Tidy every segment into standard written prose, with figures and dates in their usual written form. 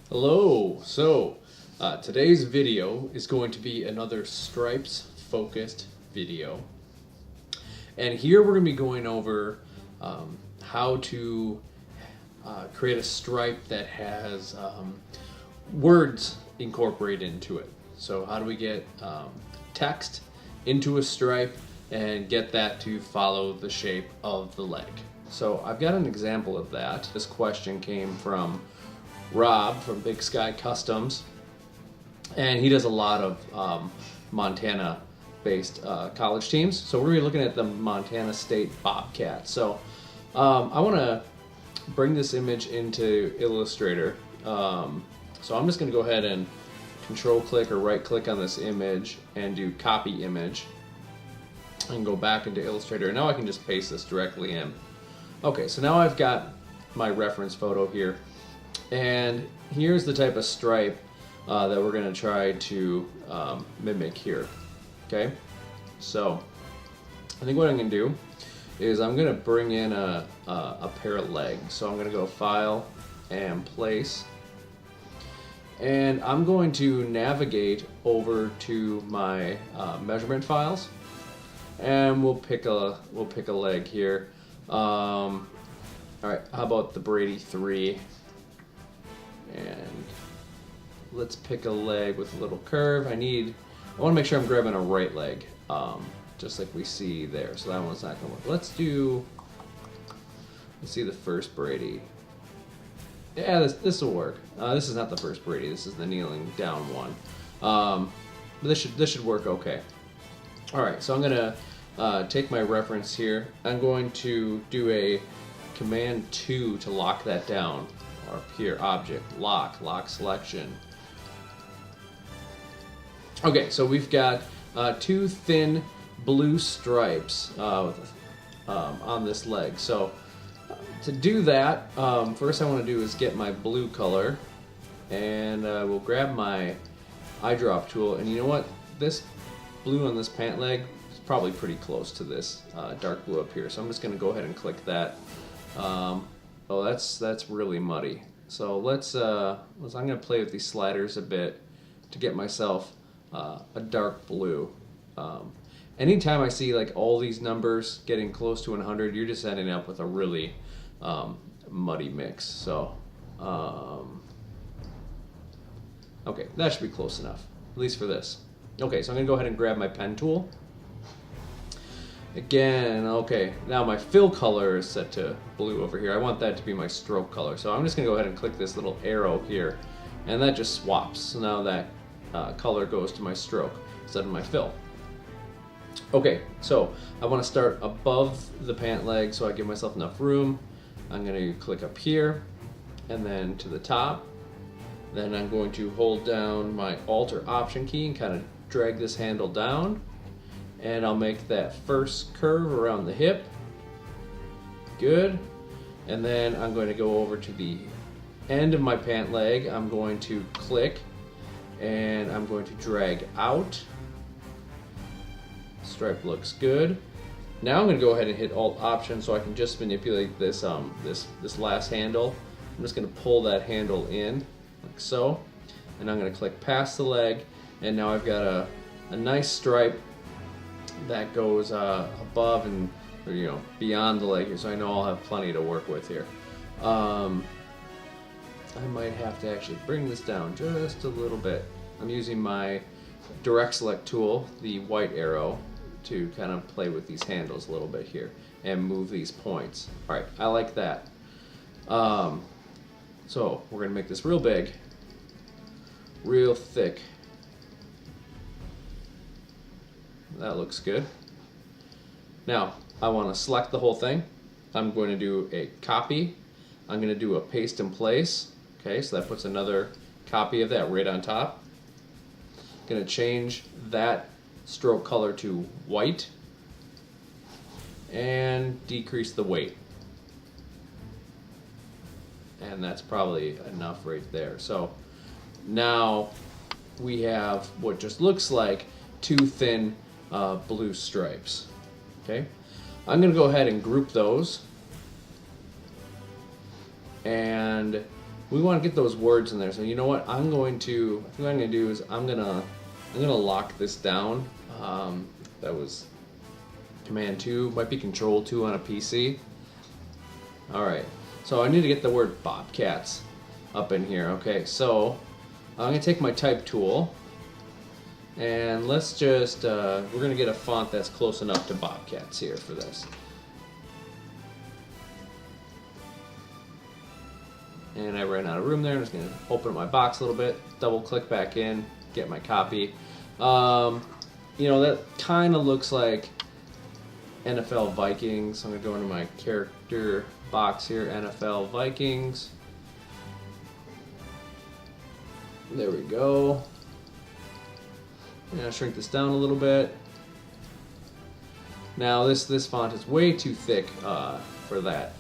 Hello! Today's video is going to be another stripes focused video. And here we're going to be going over how to create a stripe that has words incorporated into it. So how do we get text into a stripe and get that to follow the shape of the leg? So I've got an example of that. This question came from Rob from Big Sky Customs, and he does a lot of Montana-based college teams. So we're going to be looking at the Montana State Bobcats. So I want to bring this image into Illustrator. So I'm just going to go ahead and control-click or right-click on this image and do Copy Image, and go back into Illustrator. And now I can just paste this directly in. Okay, so now I've got my reference photo here. And here's the type of stripe that we're going to try to mimic here. Okay, so I think what I'm going to do is I'm going to bring in a pair of legs. So I'm going to go File and Place, and I'm going to navigate over to my measurement files, and we'll pick a leg here. All right, how about the Brady 3? And let's pick a leg with a little curve. I want to make sure I'm grabbing a right leg, just like we see there. So that one's not going to work. Let's see the first Brady. Yeah, this will work. This is not the first Brady. This is the kneeling down one. But this should work okay. All right, so I'm gonna take my reference here. I'm going to do a Command 2 to lock that down. Or up here, Object, Lock Selection. Okay, so we've got two thin blue stripes on this leg. So to do that, first I want to do is get my blue color, and we'll grab my eyedrop tool. And you know what? This blue on this pant leg is probably pretty close to this dark blue up here. So I'm just going to go ahead and click that. Oh, that's really muddy. So I'm going to play with these sliders a bit to get myself a dark blue. Anytime I see like all these numbers getting close to 100, you're just ending up with a really muddy mix. So okay, that should be close enough, at least for this. Okay, so I'm going to go ahead and grab my pen tool. Again, okay, now my fill color is set to blue over here. I want that to be my stroke color. So I'm just going to go ahead and click this little arrow here, and that just swaps. So now that color goes to my stroke instead of my fill. Okay, so I want to start above the pant leg so I give myself enough room. I'm going to click up here, and then to the top. Then I'm going to hold down my Alt or Option key and kind of drag this handle down. And I'll make that first curve around the hip. Good. And then I'm going to go over to the end of my pant leg. I'm going to click and I'm going to drag out. Stripe looks good. Now I'm going to go ahead and hit Alt Option so I can just manipulate this this last handle. I'm just going to pull that handle in like so. And I'm going to click past the leg, and now I've got a nice stripe that goes above and beyond the leg here, so I know I'll have plenty to work with here. I might have to actually bring this down just a little bit. I'm using my Direct Select tool, the white arrow, to kind of play with these handles a little bit here and move these points. All right, I like that. So we're gonna make this real big, real thick. That looks good. Now, I want to select the whole thing. I'm going to do a copy. I'm going to do a paste in place. Okay, so that puts another copy of that right on top. I'm going to change that stroke color to white and decrease the weight. And that's probably enough right there. So now we have what just looks like two thin blue stripes. Okay, I'm going to go ahead and group those, and we want to get those words in there. So you know what? I think what I'm gonna do is I'm gonna lock this down. That was Command 2, might be Control 2 on a PC. All right. So I need to get the word Bobcats up in here. Okay. So I'm gonna take my type tool, and let's just we're gonna get a font that's close enough to Bobcats here for this. And I ran out of room there. I'm just going to open up my box a little bit, double click back in, get my copy. You know, that kind of looks like NFL Vikings. I'm going to go into my character box here, NFL Vikings. There we go. Now shrink this down a little bit. Now this font is way too thick for that.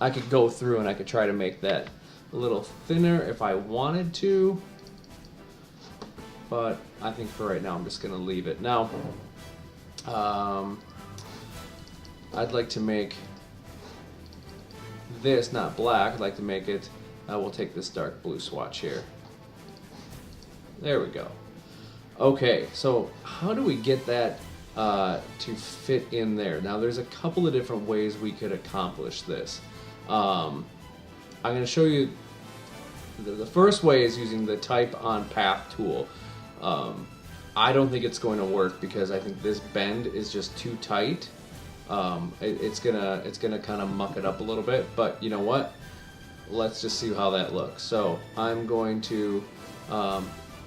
I could go through and I could try to make that a little thinner if I wanted to, but I think for right now I'm just going to leave it. Now, I'd like to make this not black. I'd like to make it, we'll take this dark blue swatch here. There we go. Okay, so how do we get that to fit in there? Now there's a couple of different ways we could accomplish this. I'm going to show you the first way is using the type on path tool. I don't think it's going to work because I think this bend is just too tight. It's gonna kind of muck it up a little bit, but you know what? Let's just see how that looks. So I'm going to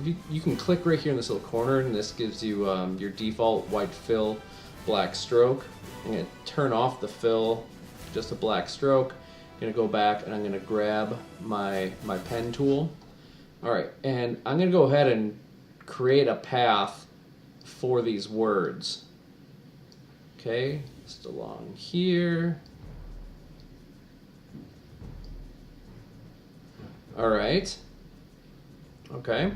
you can click right here in this little corner, and this gives you your default white fill, black stroke. I'm going to turn off the fill, just a black stroke. I'm going to go back and I'm going to grab my pen tool. Alright, and I'm going to go ahead and create a path for these words. Okay, just along here. Alright. Okay.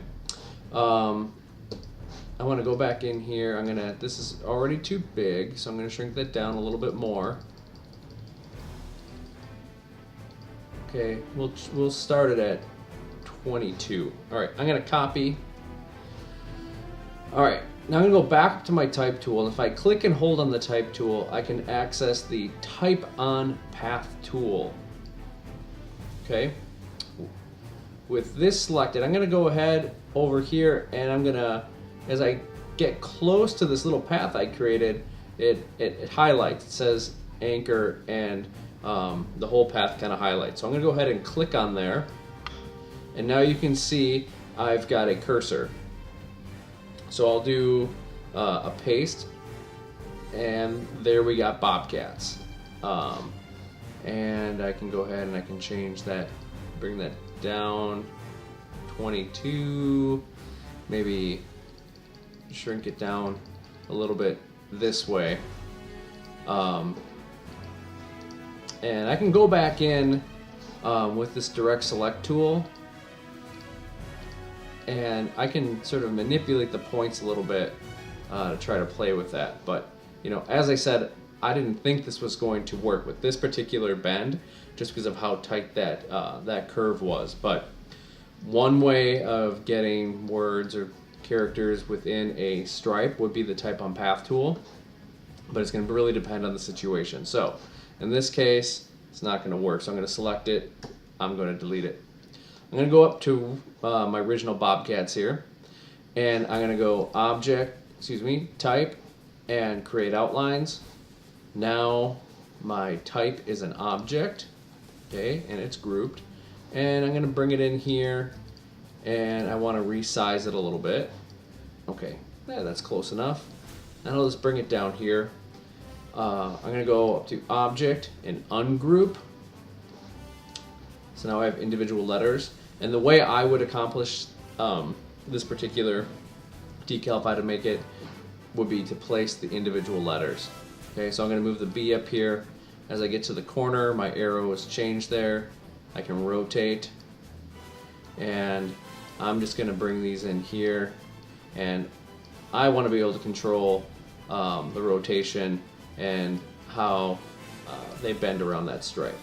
I want to go back in here. This is already too big, so I'm going to shrink that down a little bit more. Okay, we'll start it at 22. Alright, I'm going to copy. Alright, now I'm going to go back to my type tool, and if I click and hold on the type tool, I can access the type on path tool. Okay, with this selected, I'm going to go ahead over here, and I'm going to, as I get close to this little path I created, it highlights. It says anchor, and the whole path kind of highlights. So I'm going to go ahead and click on there, and now you can see I've got a cursor. So I'll do a paste, and there we got Bobcats. And I can go ahead and I can change that, bring that down 22, maybe shrink it down a little bit this way. And I can go back in with this direct select tool, and I can sort of manipulate the points a little bit to try to play with that. But you know, as I said, I didn't think this was going to work with this particular bend just because of how tight that that curve was. But one way of getting words or characters within a stripe would be the type on path tool, but it's going to really depend on the situation. So in this case, it's not going to work. So I'm going to select it. I'm going to delete it. I'm going to go up to my original Bobcats here, and I'm going to go type, and create outlines. Now my type is an object, okay, and it's grouped. And I'm going to bring it in here, and I want to resize it a little bit. Okay, yeah, that's close enough. And I'll just bring it down here. I'm going to go up to object and ungroup. So now I have individual letters. And the way I would accomplish this particular decal, if I had to make it, would be to place the individual letters. Okay, so I'm going to move the B up here. As I get to the corner, my arrow is changed there. I can rotate, and I'm just going to bring these in here, and I want to be able to control the rotation and how they bend around that stripe.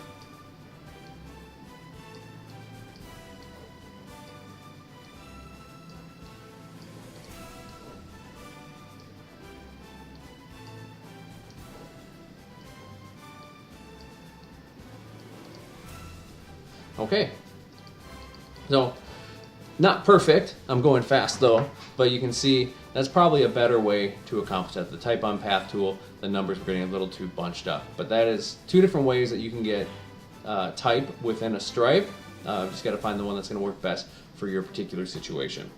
Okay. So, not perfect. I'm going fast though, but you can see that's probably a better way to accomplish that. The type on path tool, the numbers were getting a little too bunched up. But that is two different ways that you can get type within a stripe. Just got to find the one that's going to work best for your particular situation.